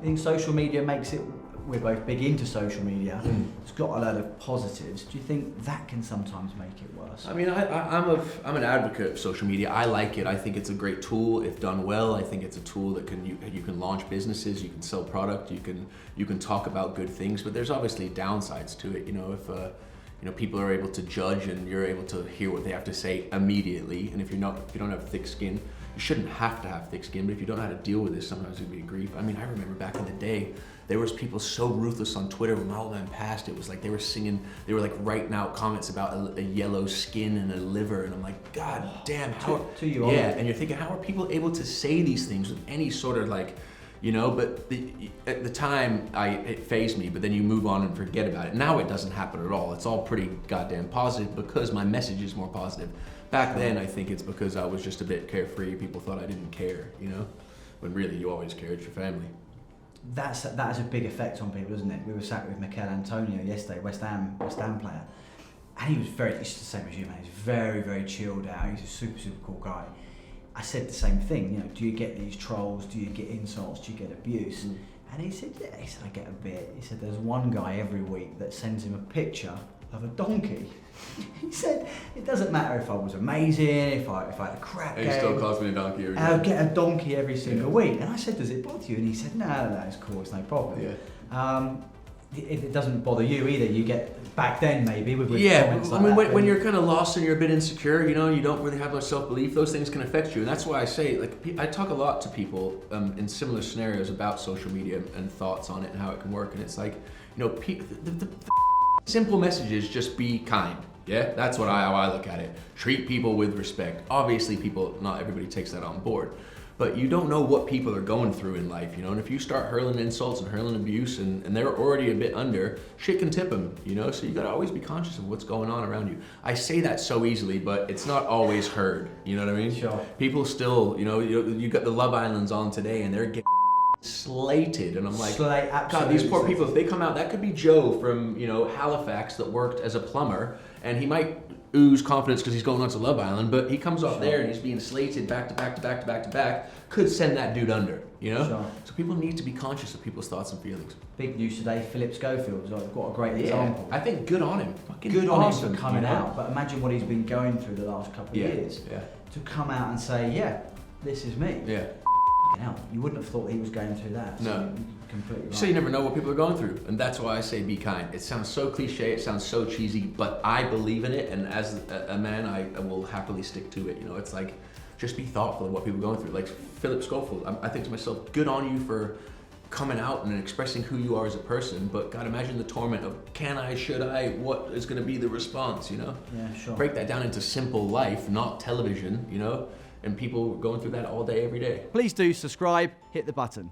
think social media makes it, we're both big into social media, it's got a lot of positives. Do you think that can sometimes make it worse? I mean, I'm an advocate of social media. I like it. I think it's a great tool if done well. I think it's a tool that you can launch businesses, you can sell product, you can talk about good things, but there's obviously downsides to it. You know, if people are able to judge and you're able to hear what they have to say immediately, and if you don't have thick skin, you shouldn't have to have thick skin, but if you don't know how to deal with this, sometimes it would be a grief. I mean, I remember back in the day, there was people so ruthless on Twitter when my old man passed. It was like they were like writing out comments about a yellow skin and a liver, and I'm like, God damn, how? And you're thinking, how are people able to say these things with any sort of like, you know? But at the time, it fazed me. But then you move on and forget about it. Now it doesn't happen at all. It's all pretty goddamn positive because my message is more positive. Back then, I think it's because I was just a bit carefree. People thought I didn't care, you know, when really you always cared for your family. That has a big effect on people, doesn't it? We were sat with Mikel Antonio yesterday, West Ham player, and he was it's the same as you, man. He's very, very chilled out. He's a super, super cool guy. I said the same thing, you know, do you get these trolls? Do you get insults? Do you get abuse? And he said, yeah. He said, I get a bit. He said, there's one guy every week that sends him a picture of a donkey. He said, it doesn't matter if I was amazing, if I had a crap game. He still calls me a donkey every I'll get a donkey every single week. And I said, does it bother you? And he said, no, it's cool, it's no problem. Yeah. It doesn't bother you either. You get, back then maybe, with comments like that. When you're kind of lost and you're a bit insecure, you know, you don't really have much self-belief, those things can affect you. And that's why I say, like, I talk a lot to people in similar scenarios about social media and thoughts on it and how it can work. And it's like, you know, the simple message is just be kind. Yeah, that's how I look at it. Treat people with respect. Obviously not everybody takes that on board, but you don't know what people are going through in life, you know, and if you start hurling insults and hurling abuse and they're already a bit under, shit can tip them, you know, so you gotta always be conscious of what's going on around you. I say that so easily, but it's not always heard, you know what I mean? Sure. People still, you know, you got the Love Islands on today and they're getting slated, and I'm like, God, these poor people, if they come out, that could be Joe from, you know, Halifax that worked as a plumber, and he might ooze confidence because he's going on to Love Island, but he comes off there and he's being slated back to back to back to back to back, could send that dude under, you know? Sure. So people need to be conscious of people's thoughts and feelings. Big news today, Philip Schofield's got a great example. I think good on him. Fucking good awesome, on him for coming out, but imagine what he's been going through the last couple of years. Yeah. To come out and say, yeah, this is me. Yeah. Hell, you wouldn't have thought he was going through that. So No. Completely right. So you never know what people are going through, and that's why I say be kind. It sounds so cliche, it sounds so cheesy, but I believe in it, and as a man, I will happily stick to it. You know, it's like, just be thoughtful of what people are going through. Like Philip Schofield, I think to myself, good on you for coming out and expressing who you are as a person, but God, imagine the torment of can I, should I, what is going to be the response, you know? Yeah, sure. Break that down into simple life, not television, you know? And people going through that all day, every day. Please do subscribe, hit the button.